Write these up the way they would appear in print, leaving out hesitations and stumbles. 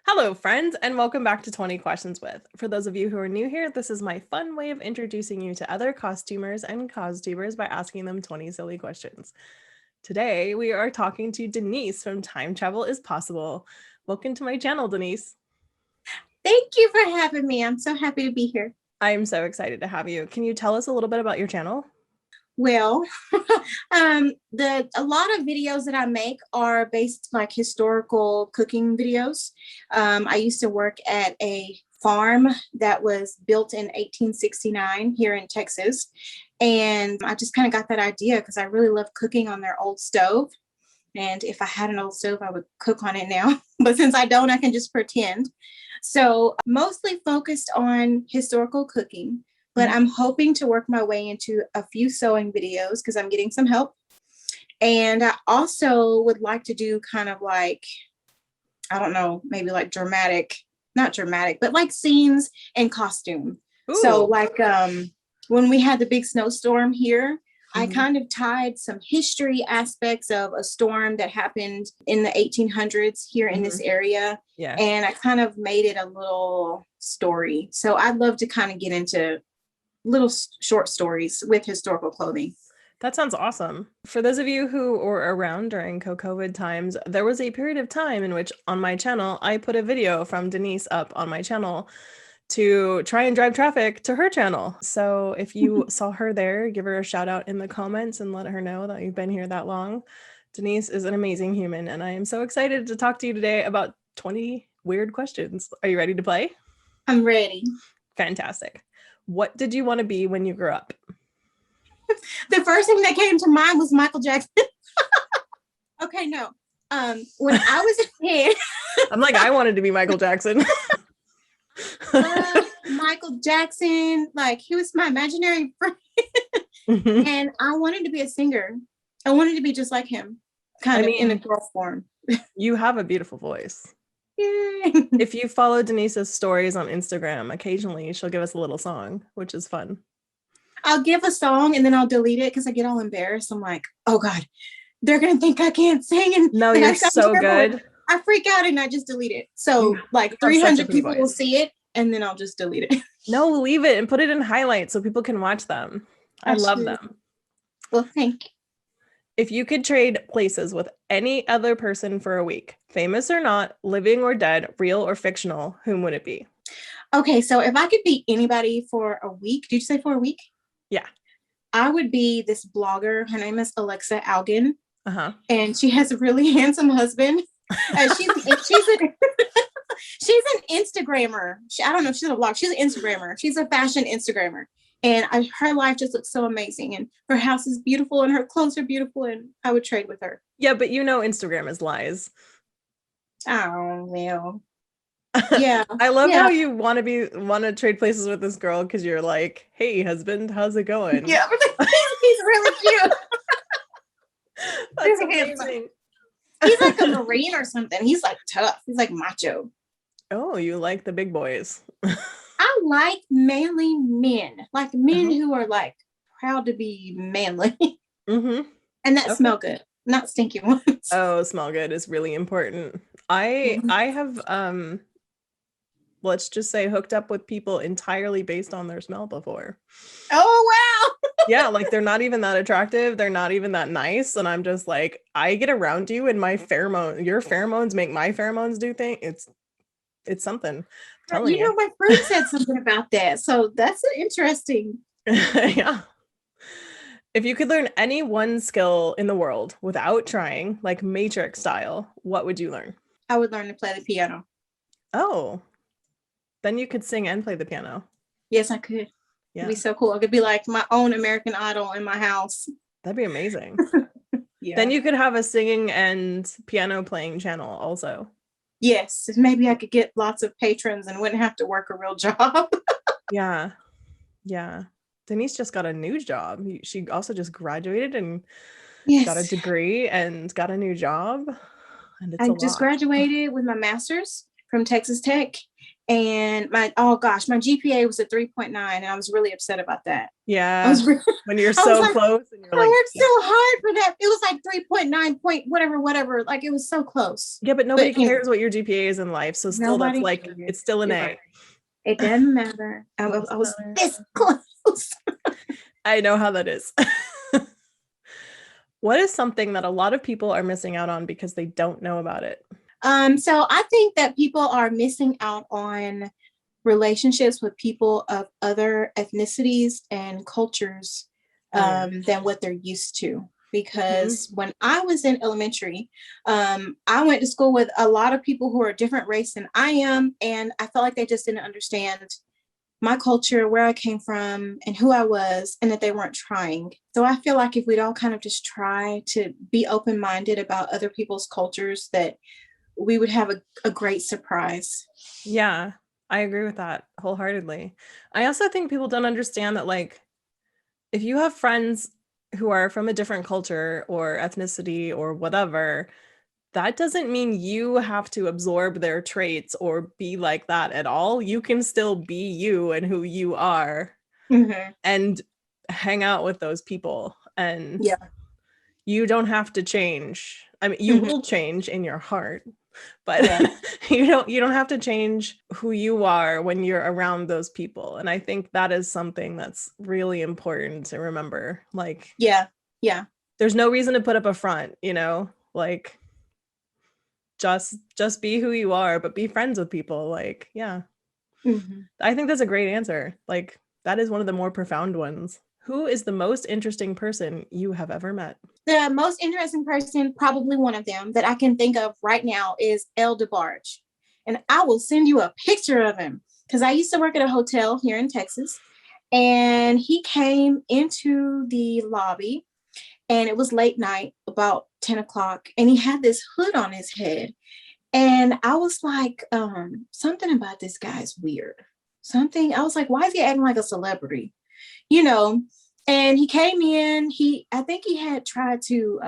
Hello, friends, and welcome back to 20 Questions With. For those of you who are new here, this is my fun way of introducing you to other costumers and costubers by asking them 20 silly questions. Today, we are talking to Denise from Time Travel is Possible. Welcome to my channel, Denise. Thank you for having me. I'm so happy to be here. I'm so excited to have you. Can you tell us a little bit about your channel? Well, a lot of videos that I make are based like historical cooking videos. I used to work at a farm that was built in 1869 here in Texas. And I just kind of got that idea because I really love cooking on their old stove. And if I had an old stove, I would cook on it now. But since I don't, I can just pretend. So mostly focused on historical cooking, but I'm hoping to work my way into a few sewing videos because I'm getting some help. And I also would like to do kind of like, I don't know, maybe like not dramatic, but like scenes and costume. Ooh. So like when we had the big snowstorm here, I kind of tied some history aspects of a storm that happened in the 1800s here in this area. Yeah. And I kind of made it a little story. So I'd love to kind of get into little short stories with historical clothing. That sounds awesome. For those of you who were around during COVID times, there was a period of time in which on my channel, I put a video from Denise up on my channel to try and drive traffic to her channel. So if you saw her there, give her a shout out in the comments and let her know that you've been here that long. Denise is an amazing human, and I am so excited to talk to you today about 20 weird questions. Are you ready to play? I'm ready. Fantastic. What did you want to be when you grew up? The first thing that came to mind was Michael Jackson. Okay, no. When I was a kid, I'm like, I wanted to be Michael Jackson. Michael Jackson, like he was my imaginary friend. And I wanted to be a singer. I wanted to be just like him, kind of in a girl form. You have a beautiful voice. Yay. If you follow Denise's stories on Instagram, occasionally she'll give us a little song, which is fun. I'll give a song and then I'll delete it because I get all embarrassed. I'm like, oh God, they're going to think I can't sing. And no, you're so good. I freak out and I just delete it. So like 300 people will see it and then I'll just delete it. No, leave it and put it in highlights so people can watch them. I love them. Well, thank you. If you could trade places with any other person for a week, famous or not, living or dead, real or fictional, whom would it be? Okay, so if I could be anybody for a week, did you say for a week? Yeah. I would be this blogger. Her name is Alexa Algan. And she has a really handsome husband. She's an Instagrammer. I don't know if she's a blog. She's an Instagrammer. She's a fashion Instagrammer. And her life just looks so amazing. And her house is beautiful and her clothes are beautiful. And I would trade with her. Yeah, but you know Instagram is lies. Oh, well. Yeah. I love how you want to trade places with this girl because you're like, hey, husband, how's it going? Yeah, he's really cute. That's amazing. He's like a Marine or something. He's like tough. He's like macho. Oh, you like the big boys. I like manly men, like men who are like proud to be manly. And that smell good, not stinky ones. Oh, smell good is really important. I have let's just say hooked up with people entirely based on their smell before. Oh wow. Yeah, like they're not even that attractive, they're not even that nice, and I'm just like, I get around you and your pheromones make my pheromones do things. It's something. You know, my friend said something about that, so that's interesting. Yeah. If you could learn any one skill in the world without trying, like Matrix style, what would you learn? I would learn to play the piano. Oh, then you could sing and play the piano. Yes, I could. Yeah. It'd be so cool. I could be like my own American Idol in my house. That'd be amazing. Yeah. Then you could have a singing and piano playing channel also. Yes, maybe I could get lots of patrons and wouldn't have to work a real job. Yeah. Denise just got a new job. She also just graduated and got a degree and got a new job. And it's I just graduated with my master's from Texas Tech. And oh gosh, my GPA was a 3.9, and I was really upset about that. Yeah. When you're I was so like, close and you're I like, worked so hard for that. It was like 3.9 point whatever. Like it was so close. yeah, but nobody you know, cares what your GPA is in life. So still that's nobody like, cares. it's still an You're A. right. It doesn't matter. I was this close. I know how that is. What is something that a lot of people are missing out on because they don't know about it? So I think that people are missing out on relationships with people of other ethnicities and cultures than what they're used to. Because when I was in elementary, I went to school with a lot of people who are different race than I am. And I felt like they just didn't understand my culture, where I came from, and who I was, and that they weren't trying. So I feel like if we don't kind of just try to be open-minded about other people's cultures, that we would have a great surprise. Yeah, I agree with that wholeheartedly. I also think people don't understand that, like, if you have friends who are from a different culture or ethnicity or whatever, that doesn't mean you have to absorb their traits or be like that at all. You can still be you and who you are and hang out with those people. And you don't have to change. I mean, you will change in your heart, but you don't have to change who you are when you're around those people. And I think that is something that's really important to remember. Like, there's no reason to put up a front, like just be who you are, but be friends with people. Like, I think that's a great answer. Like, that is one of the more profound ones. Who is the most interesting person you have ever met? The most interesting person, probably one of them that I can think of right now, is El DeBarge. And I will send you a picture of him because I used to work at a hotel here in Texas. And he came into the lobby, and it was late night, about 10 o'clock. And he had this hood on his head. And I was like, something about this guy's weird. I was like, why is he acting like a celebrity? And he came in, I think he had tried to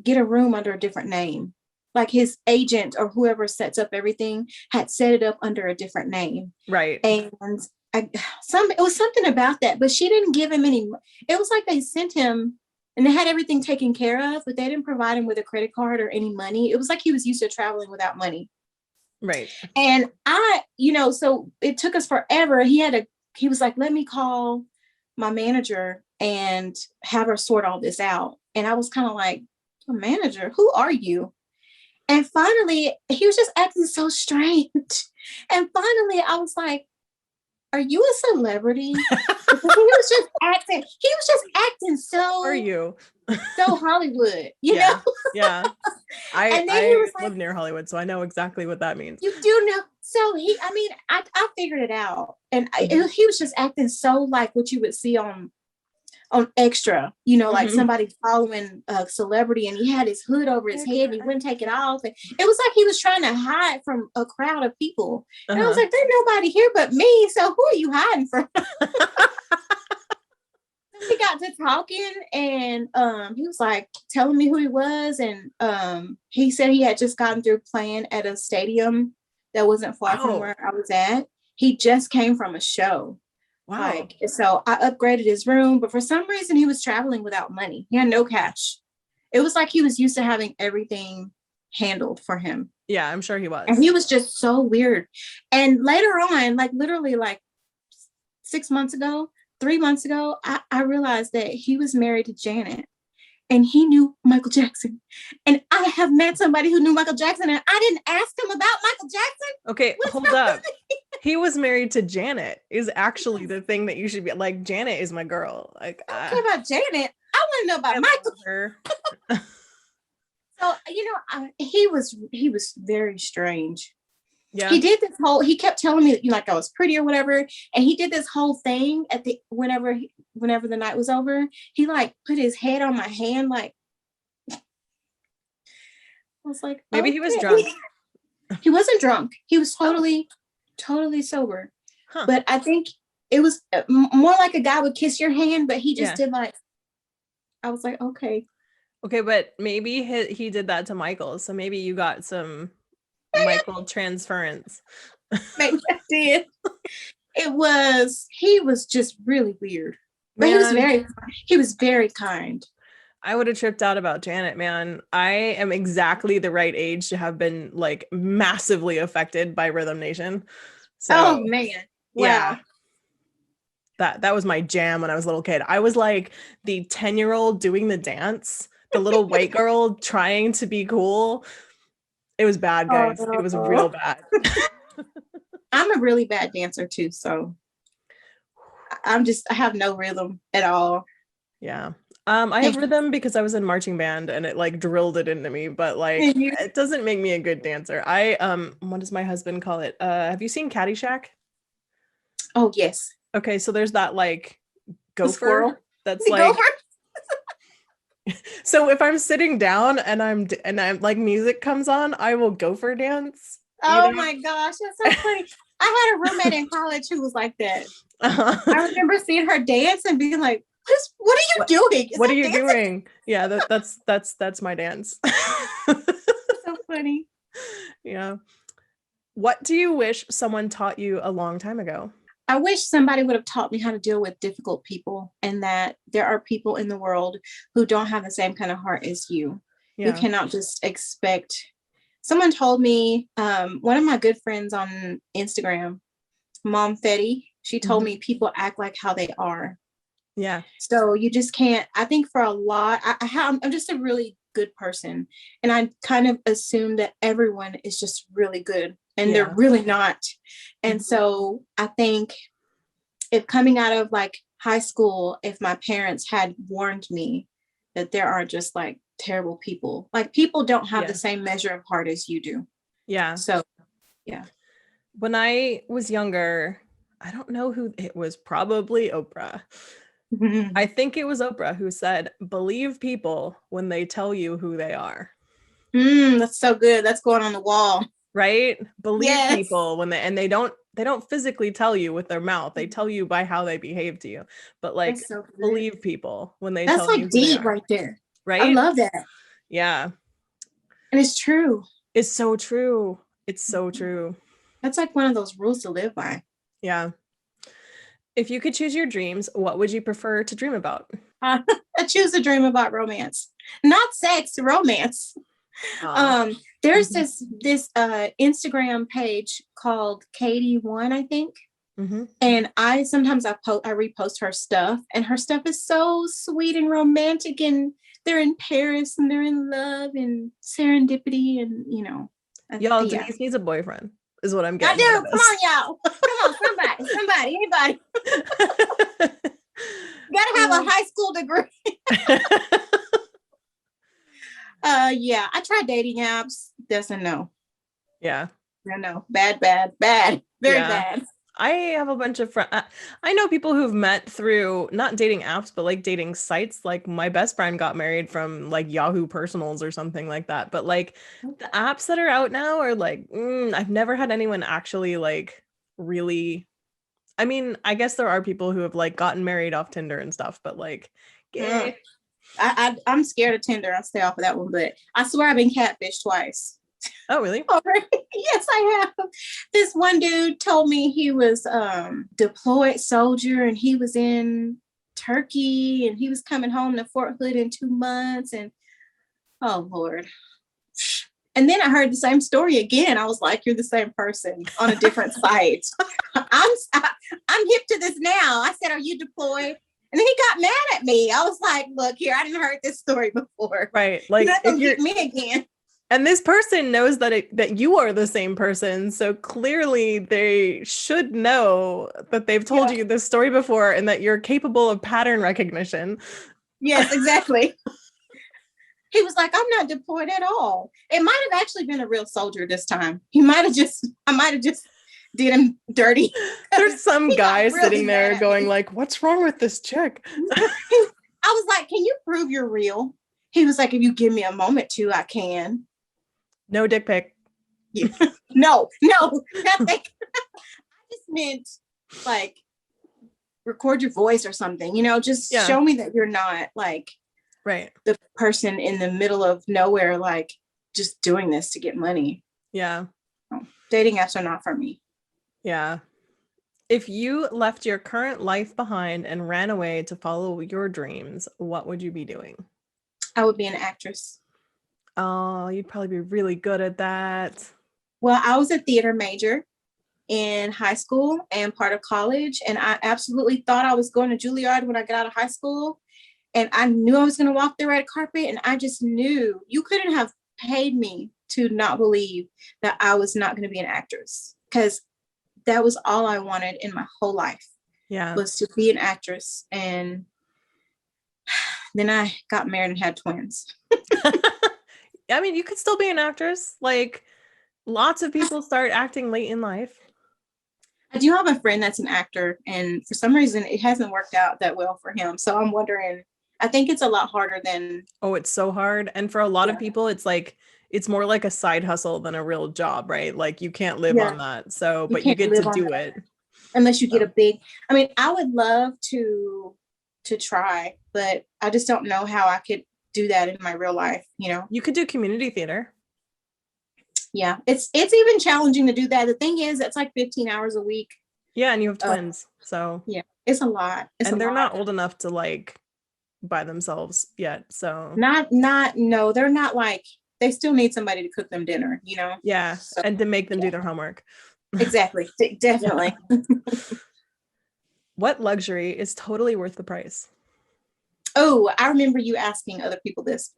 get a room under a different name. Like his agent or whoever sets up everything had set it up under a different name. Right. And it was something about that, but she didn't give him any. It was like they sent him and they had everything taken care of, but they didn't provide him with a credit card or any money. It was like he was used to traveling without money. Right. And so it took us forever. He was like, let me call my manager and have her sort all this out. And I was kind of like, a manager, who are you? And finally, he was just acting so strange. And finally, I was like, are you a celebrity? Because he was just acting so. Are you? So Hollywood, you know? Yeah. And then I he was like, live near Hollywood, so I know exactly what that means. You do know. So I figured it out. And he was just acting so like what you would see on Extra, like somebody following a celebrity, and he had his hood over his head and he wouldn't take it off. And it was like he was trying to hide from a crowd of people. And I was like, there's nobody here but me. So who are you hiding from? We got to talking, and he was like telling me who he was, and he said he had just gotten through playing at a stadium that wasn't far from where I was at. He just came from a show. Wow. So I upgraded his room, but for some reason he was traveling without money. He had no cash. It was like he was used to having everything handled for him. Yeah, I'm sure he was. And he was just so weird. And later on, like literally like 3 months ago, I realized that he was married to Janet, and he knew Michael Jackson. And I have met somebody who knew Michael Jackson, and I didn't ask him about Michael Jackson. Okay, hold up. He was married to Janet is actually the thing that you should be like. Janet is my girl. Like, I don't care about Janet. I want to know about Michael. So, he was very strange. Yeah. He kept telling me like I was pretty or whatever. And he did this whole thing whenever the night was over, he like put his head on my hand. Like, I was like, maybe he was drunk. He wasn't drunk. He was totally sober. Huh. But I think it was more like a guy would kiss your hand, but he just did like, I was like, okay. Okay. But maybe he did that to Michael. So maybe you got some Michael transference. Maybe I did. He was just really weird. But Man, he was very kind. I would have tripped out about Janet, man. I am exactly the right age to have been like massively affected by Rhythm Nation. Oh So man. yeah, Wow. that was my jam when I was a little kid. I was like the 10-year-old doing the dance, the little white girl trying to be cool. It was bad, guys. It was real Oh. bad. I'm a really bad dancer too, so I have no rhythm at all. Yeah. I have rhythm because I was in marching band and it like drilled it into me, but like it doesn't make me a good dancer. What does my husband call it? Have you seen Caddyshack? Oh yes. Okay, so there's that like The squirrel. gopher that's The like, gopher. so if I'm sitting down and I'm like music comes on, I will gopher dance, you Oh know? my gosh, that's so funny. I had a roommate in college who was like that. Uh-huh. I remember seeing her dance and being like, what are you doing? Is What are that you dancing? doing? Yeah, that's my dance. So funny. Yeah. What do you wish someone taught you a long time ago? I wish somebody would have taught me how to deal with difficult people, and that there are people in the world who don't have the same kind of heart as you. You Yeah. cannot just expect. Someone told me, one of my good friends on Instagram, Mom Fetty, she told me people act like how they are. Yeah. So you just can't. I think for a lot, I'm just a really good person, and I kind of assume that everyone is just really good, and they're Yeah. really not. And so I think if coming out of like high school, if my parents had warned me that there are just like terrible people, like people don't have the same measure of heart as you do. Yeah. So yeah. When I was younger, I don't know who it was, probably Oprah. I think it was Oprah who said, "Believe people when they tell you who they are." That's so good. That's going on the wall. Right? Believe Yes. people when they don't physically tell you with their mouth. They tell you by how they behave to you. But like That's so good. believe people when they That's tell you like who they deep are. right there. I Right? love that. Yeah. And it's true. It's so true. It's so true. That's like one of those rules to live by. Yeah. If you could choose your dreams, what would you prefer to dream about? I choose to dream about romance, not sex, romance. There's this Instagram page called Katie One, I think. And I sometimes I repost her stuff, and her stuff is so sweet and romantic, and they're in Paris and they're in love and serendipity, and Y'all, Denise needs a boyfriend, is what I'm I getting out of do. this. Come on, y'all. Come on, somebody, anybody. Gotta have a high school degree. Yeah, I tried dating apps. That's a no. Yeah. No. Bad. Very bad. I have a bunch of friends. I know people who've met through not dating apps, but like dating sites. Like my best friend got married from like Yahoo Personals or something like that. But like the apps that are out now are like, I've never had anyone actually like really. I mean, I guess there are people who have like gotten married off Tinder and stuff, but like, I'm scared of Tinder. I'll stay off of that one, but I swear I've been catfished twice. Oh, really? Yes, I have. This one dude told me he was deployed soldier, and he was in Turkey, and he was coming home to Fort Hood in 2 months, and oh Lord. And then I heard the same story again. I was like, you're the same person on a different site. I'm hip to this now. I said, are you deployed? And then he got mad at me. I was like, look here, I didn't heard this story before. Right. Like you're not gonna get me again. And this person knows that you are the same person. So clearly they should know that they've told you this story before and that you're capable of pattern recognition. Yes, exactly. He was like, I'm not deployed at all. It might have actually been a real soldier this time. I might have just did him dirty. There's some guy really sitting there going like, what's wrong with this chick? I was like, can you prove you're real? He was like, if you give me a moment to, I can. No dick pic. Yeah. No, nothing. I just meant like record your voice or something, just show me that you're not like the person in the middle of nowhere, like just doing this to get money. Yeah. Dating apps are not for me. Yeah. If you left your current life behind and ran away to follow your dreams, what would you be doing? I would be an actress. Oh, you'd probably be really good at that. Well, I was a theater major in high school and part of college, and I absolutely thought I was going to Juilliard when I got out of high school. And I knew I was going to walk the red carpet, and I just knew you couldn't have paid me to not believe that I was not going to be an actress, because that was all I wanted in my whole life, Yeah. was to be an actress. And then I got married and had twins. I mean, you could still be an actress. Like, lots of people start acting late in life. I do have a friend that's an actor, and for some reason it hasn't worked out that well for him. So I'm wondering, I think it's a lot harder than. Oh, it's so hard. And for a lot of people, it's like, it's more like a side hustle than a real job, right? Like you can't live on that. So, but you can't get to live on do that it. unless you get a big, I mean, I would love to try, but I just don't know how I could do that in my real life, you know? You could do community theater. Yeah, it's even challenging to do that. The thing is, it's like 15 hours a week. Yeah, and you have twins. So yeah, it's a lot. And they're not old enough to like by themselves yet. So no, they're not, like, they still need somebody to cook them dinner, you know? Yeah. So, and to make them do their homework. Exactly. Definitely. What luxury is totally worth the price? Oh, I remember you asking other people this.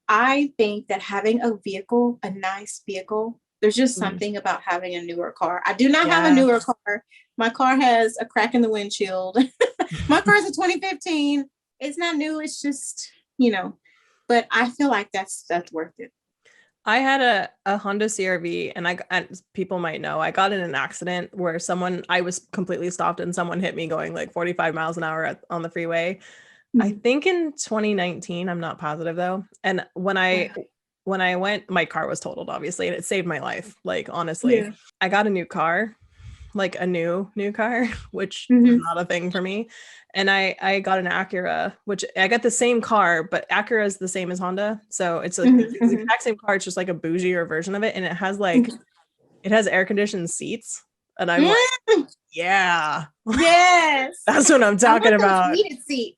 I think that having a nice vehicle, there's just something about having a newer car. I do not have a newer car. My car has a crack in the windshield. My car's a 2015. It's not new. It's just, you know, but I feel like that's worth it. I had a Honda CRV, and people might know, I got in an accident where I was completely stopped and someone hit me going like 45 miles an hour on the freeway. Mm-hmm. I think in 2019, I'm not positive though. And when I went, my car was totaled, obviously, and it saved my life. Like, honestly, I got a new car, like a new car, which was not a thing for me. And I got an Acura, which I got the same car, but Acura is the same as Honda. So it's like the exact same car. It's just like a bougier version of it. And it has like, it has air conditioned seats. And I'm like, yeah. Yes. That's what I'm talking about. I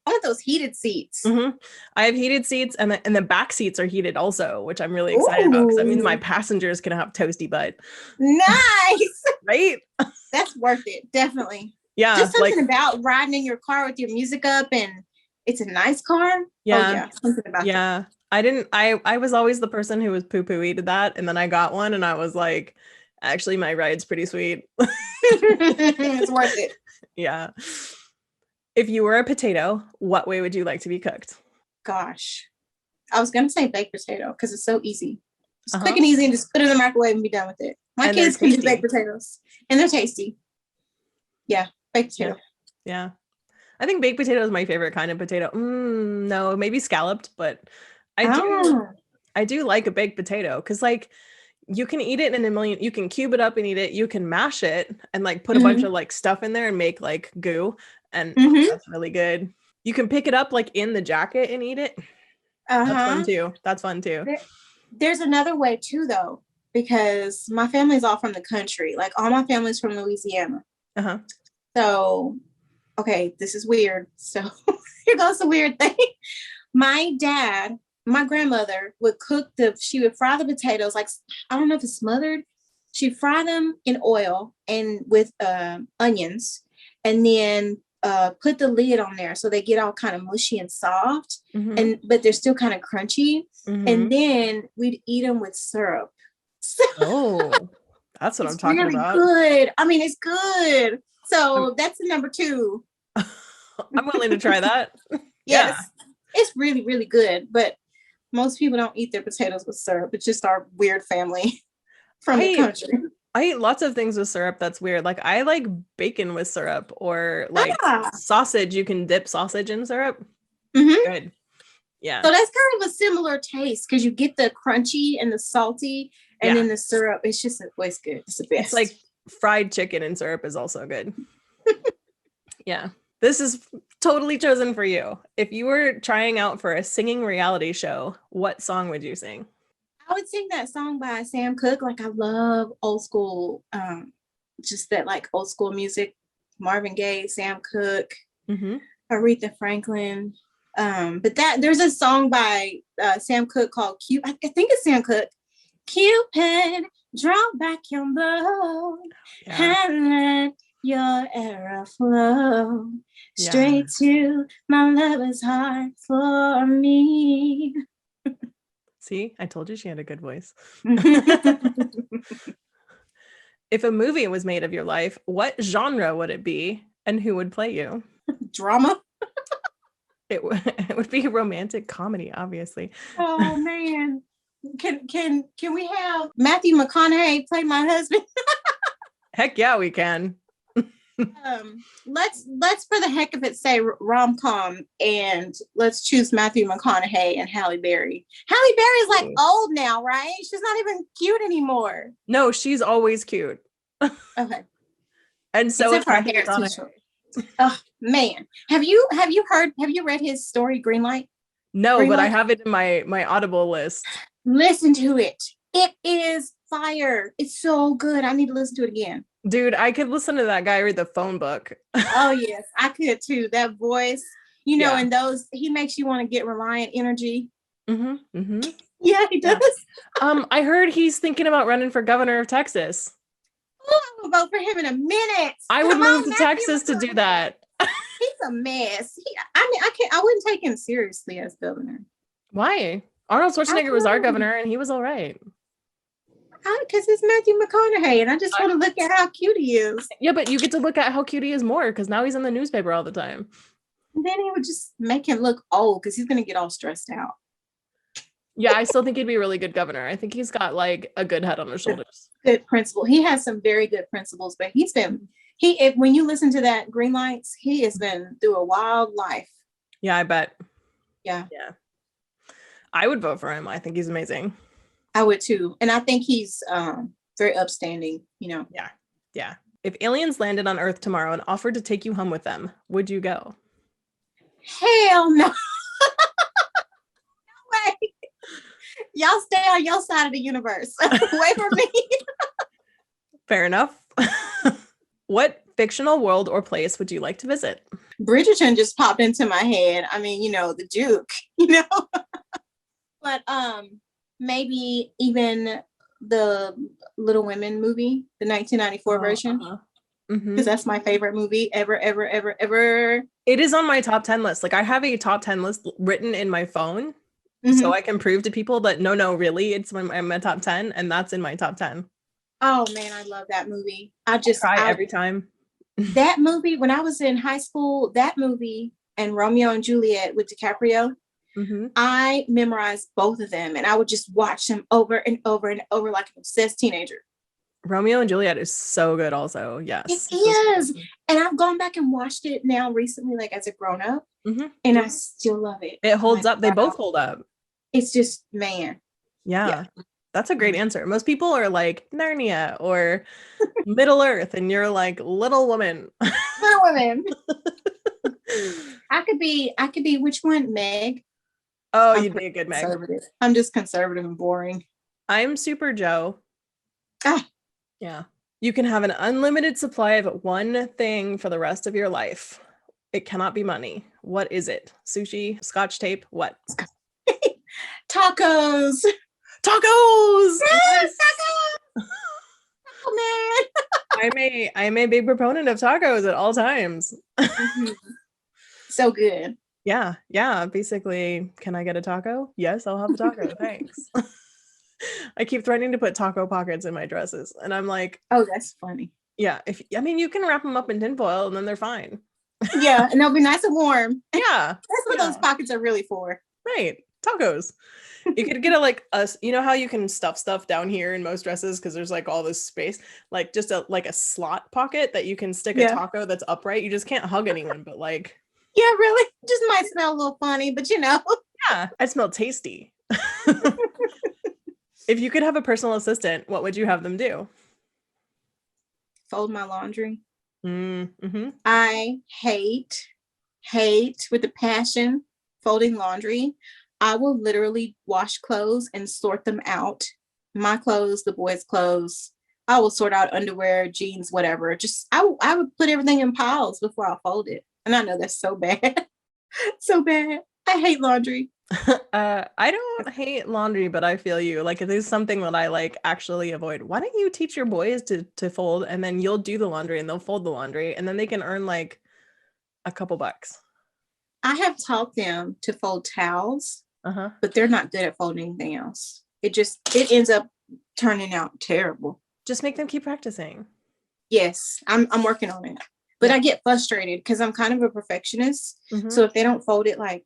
want those heated seats. I have heated seats, and the back seats are heated also, which I'm really excited about, because that means my passengers can have toasty butt. Nice. Right? That's worth it. Definitely. Yeah. Just something about riding in your car with your music up, and it's a nice car. Yeah. Oh, yeah. Something about that. I was always the person who was poo-pooey to that. And then I got one and I was like, actually, my ride's pretty sweet. It's worth it. Yeah. If you were a potato, what way would you like to be cooked? Gosh, I was going to say baked potato because it's so easy. It's quick and easy, and just put it in the microwave and be done with it. My kids can do baked potatoes, and they're tasty. Yeah, baked potato. Yeah. I think baked potato is my favorite kind of potato. No, maybe scalloped, but I do like a baked potato, because like you can eat it in a million, you can cube it up and eat it, you can mash it and like put a bunch of like stuff in there and make like goo, and that's really good. You can pick it up like in the jacket and eat it. That's fun too. There's another way too though, because my family's all from the country. Like, all my family's from Louisiana. So, okay, this is weird. So here goes the weird thing. My grandmother would she would fry the potatoes, like, I don't know if it's smothered. She'd fry them in oil and with onions, and then put the lid on there so they get all kind of mushy and soft, but they're still kind of crunchy. And then we'd eat them with syrup. Oh, that's what I'm talking about. Good. I mean, it's good. So that's the number 2. I'm willing to try that. Yes. Yeah. It's really, really good. But most people don't eat their potatoes with syrup. It's just our weird family from the country. I eat lots of things with syrup that's weird. Like, I like bacon with syrup, or like sausage. You can dip sausage in syrup. Good. Yeah. So that's kind of a similar taste, because you get the crunchy and the salty, and then the syrup. It's just always good. It's the best. It's like fried chicken in syrup is also good. Yeah. This is totally chosen for you. If you were trying out for a singing reality show, what song would you sing? I would sing that song by Sam Cooke. Like I love old school, just that like old school music. Marvin Gaye, Sam Cooke, Aretha Franklin. But that there's a song by Sam Cooke called Cupid. I think it's Sam Cooke. Cupid, draw back your bow and let your arrow flow straight to my lover's heart for me. See, I told you she had a good voice. If a movie was made of your life, what genre would it be and who would play you? Drama. It would be a romantic comedy, obviously. Oh man. Can we have Matthew McConaughey play my husband? Heck yeah, we can. Let's for the heck of it say rom-com, and let's choose Matthew McConaughey and Halle Berry. Halle Berry's like old now, right? She's not even cute anymore. No, she's always cute. Okay. And so is her hair. Oh man, have you read his story Greenlight? No, Greenlight? But I have it in my Audible list. Listen to it. It is fire. It's so good. I need to listen to it again. Dude, I could listen to that guy read the phone book. Oh yes, I could too. That voice, you know, and those, he makes you want to get Reliant energy. Yeah, he does. I heard he's thinking about running for governor of Texas. Oh, I will vote for him in a minute. I would move to Texas to do that. He's a mess. I wouldn't take him seriously as governor. Why? Arnold Schwarzenegger was our governor and he was all right. Because it's Matthew McConaughey and I just want to look at how cute he is. Yeah, but you get to look at how cute he is more because now he's in the newspaper all the time. And then he would just make him look old because he's going to get all stressed out. Yeah, I still think he'd be a really good governor. I think he's got like a good head on his shoulders. Good principle. He has some very good principles, but when you listen to that Green Lights, he has been through a wild life. Yeah, I bet. Yeah. I would vote for him. I think he's amazing. I would too. And I think he's very upstanding, you know. Yeah. If aliens landed on Earth tomorrow and offered to take you home with them, would you go? Hell no. No way. Y'all stay on your side of the universe. Away from me. Fair enough. What fictional world or place would you like to visit? Bridgerton just popped into my head. I mean, you know, the Duke, you know. But maybe even the Little Women movie, the 1994 version. Because that's my favorite movie ever. It is on my top 10 list. Like I have a top 10 list written in my phone. So I can prove to people that no, really, it's my top 10 and that's in my top 10. Oh man, I love that movie. I cry every time. That movie, when I was in high school, that movie and Romeo and Juliet with DiCaprio, I memorized both of them and I would just watch them over and over and over like an obsessed teenager. Romeo and Juliet is so good also. Yes. It is. And I've gone back and watched it now recently, like as a grown up, and I still love it. It holds up. They both hold up. It's just, man. Yeah. That's a great answer. Most people are like Narnia or Middle Earth, and you're like Little Woman. Little Women. I could be which one? Meg. Oh, you'd be a good Meg. I'm just conservative and boring. I'm Super Joe. Yeah. You can have an unlimited supply of one thing for the rest of your life. It cannot be money. What is it? Sushi, Scotch tape, what? Tacos. Tacos. Yes, tacos. Oh man. I'm a big proponent of tacos at all times. So good. Yeah. Basically, can I get a taco? Yes, I'll have a taco. Thanks. I keep threatening to put taco pockets in my dresses, and I'm like, oh, that's funny. Yeah, you can wrap them up in tinfoil, and then they're fine. Yeah, and they'll be nice and warm. Yeah, that's what those pockets are really for. Right, tacos. You could get you know how you can stuff down here in most dresses because there's like all this space, like just a slot pocket that you can stick a taco that's upright. You just can't hug anyone, but like. Yeah, really, just might smell a little funny, but you know. Yeah, I smell tasty. If you could have a personal assistant, what would you have them do? Fold my laundry. I hate with a passion folding laundry. I will literally wash clothes and sort them out. My clothes, the boys' clothes. I will sort out underwear, jeans, whatever. Just I would put everything in piles before I fold it. And I know that's so bad. So bad. I hate laundry. I don't hate laundry, but I feel you. Like it is something that I like actually avoid. Why don't you teach your boys to fold and then you'll do the laundry and they'll fold the laundry and then they can earn like a couple bucks. I have taught them to fold towels, Uh-huh. but they're not good at folding anything else. It ends up turning out terrible. Just make them keep practicing. Yes, I'm working on it. But Yeah. I get frustrated because I'm kind of a perfectionist. Mhm. So if they don't fold it like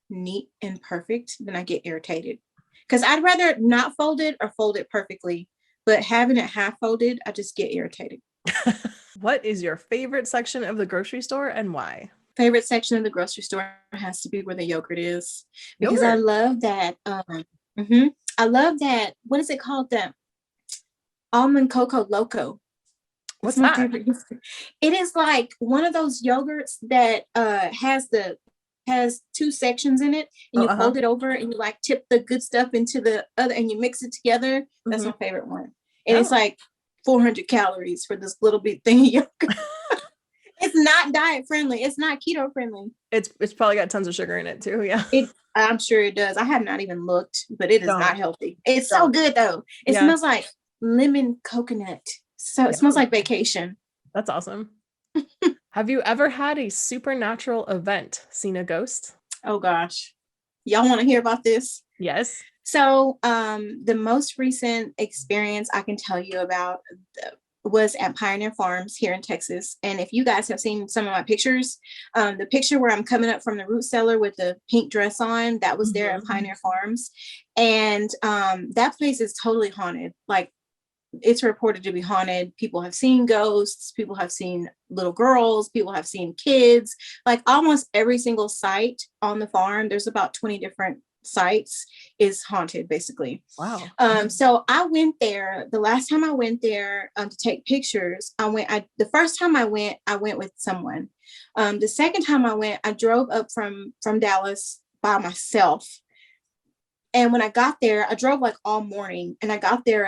neat and perfect, then I get irritated. Because I'd rather not fold it or fold it perfectly. But having it half folded, I just get irritated. What is your favorite section of the grocery store and why? Favorite section of the grocery store has to be where the yogurt is. Because I Yogurt. love that. I love that. What is it called? That almond cocoa loco. What's It's my that? favorite. It is like one of those yogurts that has two sections in it, and Oh, you uh-huh. fold it over and you like tip the good stuff into the other and you mix it together. That's Mhm. my favorite one. And it's Oh. like 400 calories for this little bit thing of yogurt. It's not diet friendly. It's not keto friendly. It's probably got tons of sugar in it too. Yeah. I'm sure it does. I have not even looked, but it is not Don't. healthy. It's so Don't. good though. It Yeah. smells like lemon coconut. So it smells Yeah. like vacation. That's awesome. Have you ever had a supernatural event, seen a ghost? Oh gosh. Y'all want to hear about this? Yes. So the most recent experience I can tell you about was at Pioneer Farms here in Texas. And if you guys have seen some of my pictures, the picture where I'm coming up from the root cellar with the pink dress on, that was there at Pioneer Farms. And that place is totally haunted. Like it's reported to be haunted. People have seen ghosts, people have seen little girls, people have seen kids, like almost every single site on the farm. There's about 20 different sites is haunted basically. Wow. So I went there. The last time I went there to take pictures, the first time I went with someone. The second time I went, I drove up from Dallas by myself. And when I got there, I drove like all morning, and I got there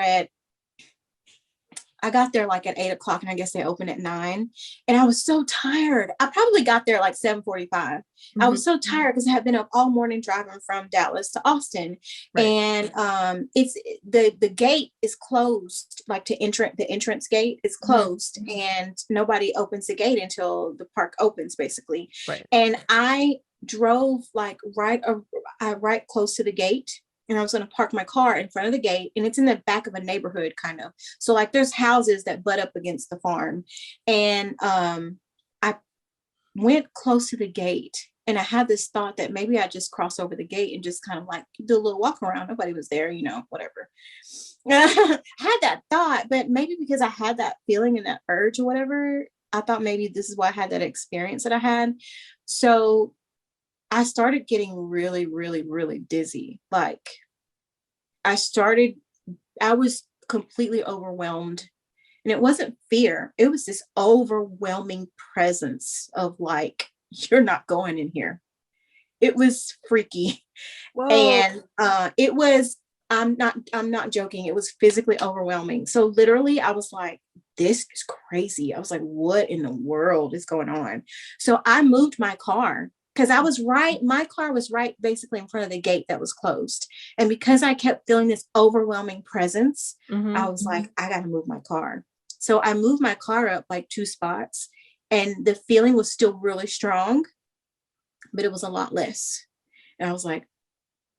like at 8 o'clock, and I guess they opened at 9. And I was so tired. I probably got there like 7:45. I was so tired because I had been up all morning driving from Dallas to Austin. Right. And it's the gate is closed, like the entrance gate is closed, and nobody opens the gate until the park opens, basically. Right. And I drove like right close to the gate. And I was going to park my car in front of the gate, and it's in the back of a neighborhood kind of. So like there's houses that butt up against the farm. And I went close to the gate, and I had this thought that maybe I just cross over the gate and just kind of like do a little walk around. Nobody was there, whatever. I had that thought, but maybe because I had that feeling and that urge or whatever, I thought maybe this is why I had that experience that I had. So I started getting really, really, really dizzy. Like I was completely overwhelmed. And it wasn't fear. It was this overwhelming presence of like, you're not going in here. It was freaky. Whoa. And I'm not joking. It was physically overwhelming. So literally I was like, this is crazy. I was like, what in the world is going on? So I moved my car. Because my car was right basically in front of the gate that was closed. And because I kept feeling this overwhelming presence, I was like, I got to move my car. So I moved my car up like 2 spots, and the feeling was still really strong, but it was a lot less. And I was like,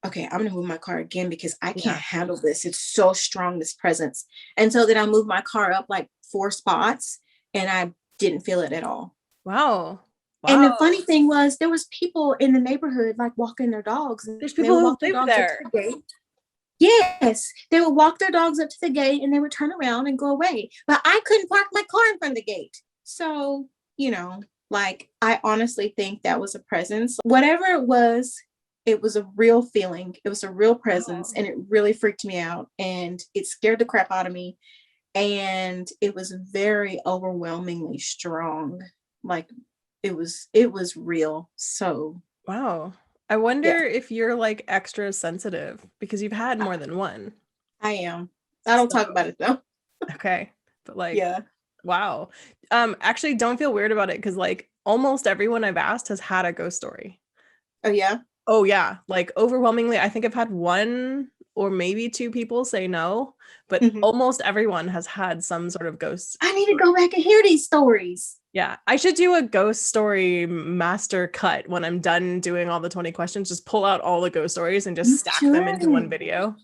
okay, I'm going to move my car again because I can't handle this. It's so strong, this presence. And so then I moved my car up like 4 spots, and I didn't feel it at all. Wow. And the funny thing was, there was people in the neighborhood like walking their dogs. There's people who live there. Up to the gate. Yes, they would walk their dogs up to the gate, and they would turn around and go away. But I couldn't park my car in front of the gate. So, like I honestly think that was a presence. Whatever it was a real feeling. It was a real presence, and it really freaked me out, and it scared the crap out of me. And it was very overwhelmingly strong. Like it was real. So wow. I wonder Yeah, if you're like extra sensitive because you've had I, more than one. I am. I don't So, talk about it though. okay. But like, Yeah. wow. Actually don't feel weird about it because like almost everyone I've asked has had a ghost story. Oh yeah. Oh yeah, like overwhelmingly, I think I've had one or maybe two people say no, but Mhm. almost everyone has had some sort of ghost I need to story. go back and hear these stories. Yeah, I should do a ghost story master cut when I'm done doing all the 20 questions. Just pull out all the ghost stories and just You stack them into one should. video.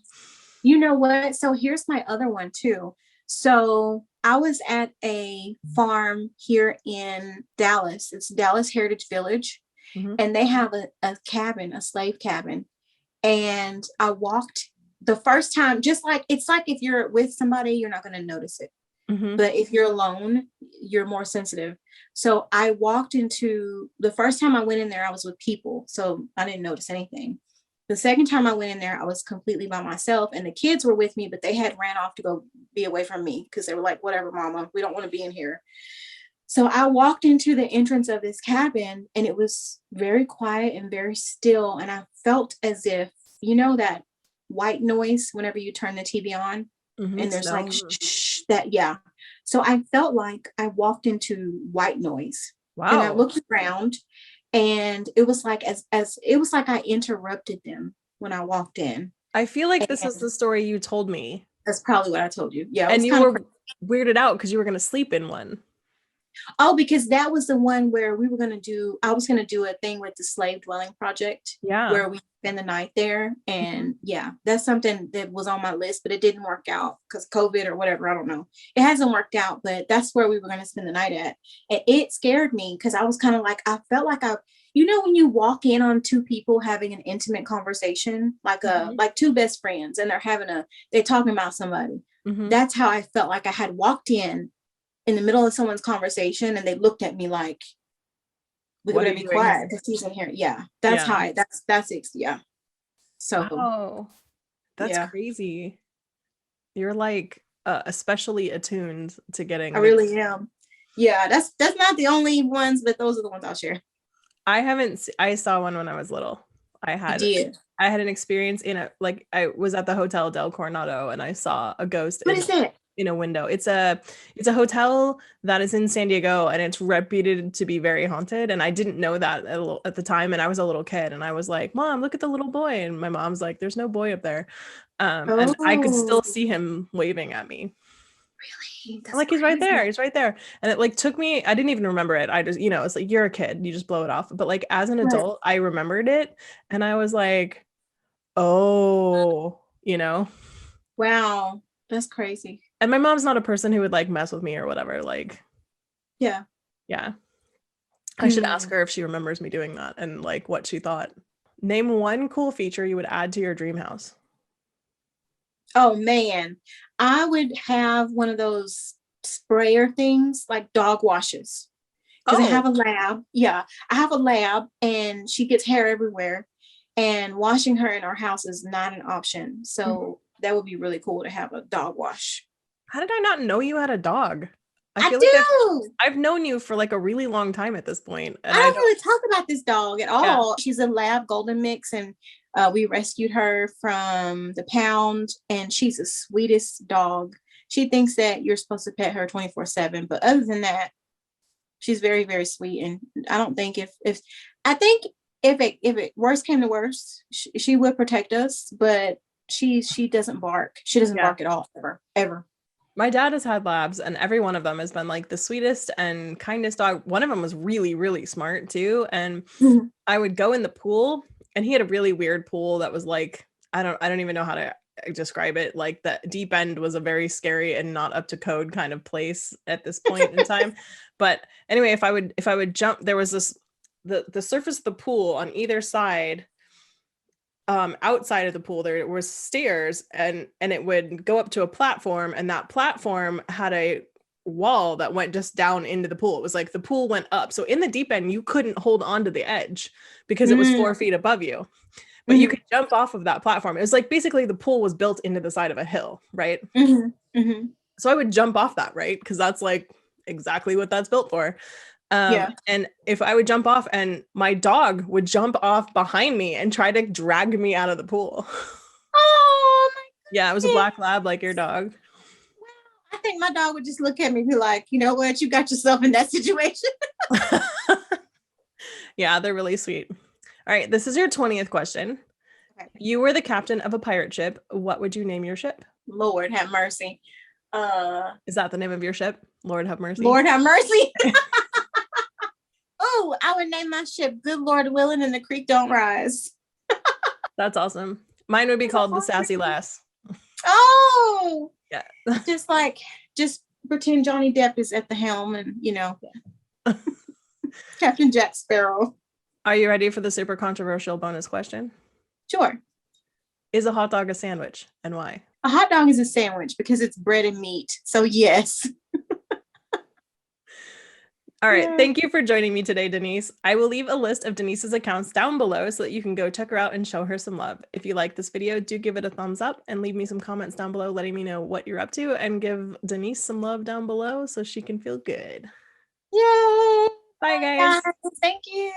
You know what? So here's my other one too. So I was at a farm here in Dallas. It's Dallas Heritage Village, Mhm. and they have a cabin, a slave cabin. And I walked the first time, just like it's like if you're with somebody, you're not going to notice it. Mhm. But if you're alone, you're more sensitive. So I walked into the first time I went in there, I was with people. So I didn't notice anything. The second time I went in there, I was completely by myself, and the kids were with me, but they had ran off to go be away from me because they were like, whatever, mama, we don't want to be in here. So I walked into the entrance of this cabin, and it was very quiet and very still. And I felt as if, you know, that white noise whenever you turn the TV on Mhm. and there's like Snow. shh, that, yeah. So I felt like I walked into white noise, and I Wow. looked around, and it was like as it was like I interrupted them when I walked in. I feel like this is And the story you told me, that's probably what I told you. Yeah, it and was you kind of were crazy. weirded out because you were going to sleep in one. Oh, because that was the one where we were going to do, I was going to do a thing with the slave dwelling project Yeah. where we spend the night there. Mhm. And yeah, that's something that was on my list, but it didn't work out because COVID or whatever. I don't know. It hasn't worked out, but that's where we were going to spend the night at. And it scared me because I was kind of like, I felt like you know, when you walk in on two people having an intimate conversation, Mhm. like two best friends, and they're talking about somebody. Mhm. That's how I felt like I had walked in the middle of someone's conversation, and they looked at me like, we What are better you be doing here? quiet because he's in here. Yeah, that's Yeah. how that's it. Yeah. So Wow. That's yeah, crazy. You're like especially attuned to I getting like really am. Yeah, that's not the only ones, but those are the ones I'll share. I haven't I saw one when I was little. I You had did. I had an experience in a like I was at the Hotel del Coronado and I saw a ghost What is that? in a window. It's a hotel that is in San Diego and it's reputed to be very haunted and I didn't know that at the time and I was a little kid and I was like, "Mom, look at the little boy." And my mom's like, "There's no boy up there." And I could Oh, still see him waving at me. really? I'm That's like, he's right crazy. there. He's right there. And it like took me, I didn't even remember it. I just, it's like you're a kid, you just blow it off. But like as an But adult, I remembered it and I was like, oh, wow, that's crazy. And my mom's not a person who would like mess with me or whatever. Like, Yeah. yeah. I should ask Hmm. her if she remembers me doing that and like what she thought. Name one cool feature you would add to your dream house. Oh man, I would have one of those sprayer things like dog washes because I have Oh, a lab. Yeah, I have a lab and she gets hair everywhere. And washing her in our house is not an option. mhm. So that would be really cool to have a dog wash. How did I not know you had a dog? I I feel like do. I've known you for like a really long time at this point, I and I don't don't. really talk about this dog at Yeah. all. She's a lab golden mix, and we rescued her from the pound, and she's the sweetest dog. She thinks that you're supposed to pet her 24/7, but other than that, she's very, very sweet. And I don't think if I think if it worst came to worst, she would protect us, but she doesn't bark. She doesn't Yeah. bark at all, ever, ever. My dad has had labs, and every one of them has been like the sweetest and kindest dog. One of them was really, really smart too. And Mhm. I would go in the pool, and he had a really weird pool that was like, I don't even know how to describe it. Like the deep end was a very scary and not up to code kind of place at this point in time. But anyway, if I would jump, there was this the surface of the pool on either side outside of the pool there was stairs and it would go up to a platform and that platform had a wall that went just down into the pool. It was like the pool went up, so in the deep end you couldn't hold on to the edge because it was Mm, 4 feet above you, but you mhm, could jump off of that platform. It was like basically the pool was built into the side of a hill, right? mhm, mhm. So I would jump off that, right? Because that's like exactly what that's built for. Yeah. And if I would jump off and my dog would jump off behind me and try to drag me out of the pool. Oh my Yeah, it was a goodness. black lab like your dog. Wow. I think my dog would just look at me and be like, you know what? You got yourself in that situation. Yeah, they're really sweet. All right, this is your 20th question. Okay. You were the captain of a pirate ship. What would you name your ship? Lord have mercy. Is that the name of your ship? Lord have mercy. Lord have mercy. Oh, I would name my ship Good Lord Willing and the Creek Don't Rise. That's awesome. Mine would be called the Sassy Lass. Oh, yeah. just pretend Johnny Depp is at the helm and, Captain Jack Sparrow. Are you ready for the super controversial bonus question? Sure. Is a hot dog a sandwich and why? A hot dog is a sandwich because it's bread and meat. So yes. All right. Thank you for joining me today, Denise. I will leave a list of Denise's accounts down below so that you can go check her out and show her some love. If you like this video, do give it a thumbs up and leave me some comments down below letting me know what you're up to, and give Denise some love down below so she can feel good. Yay! Bye, guys. Thank you.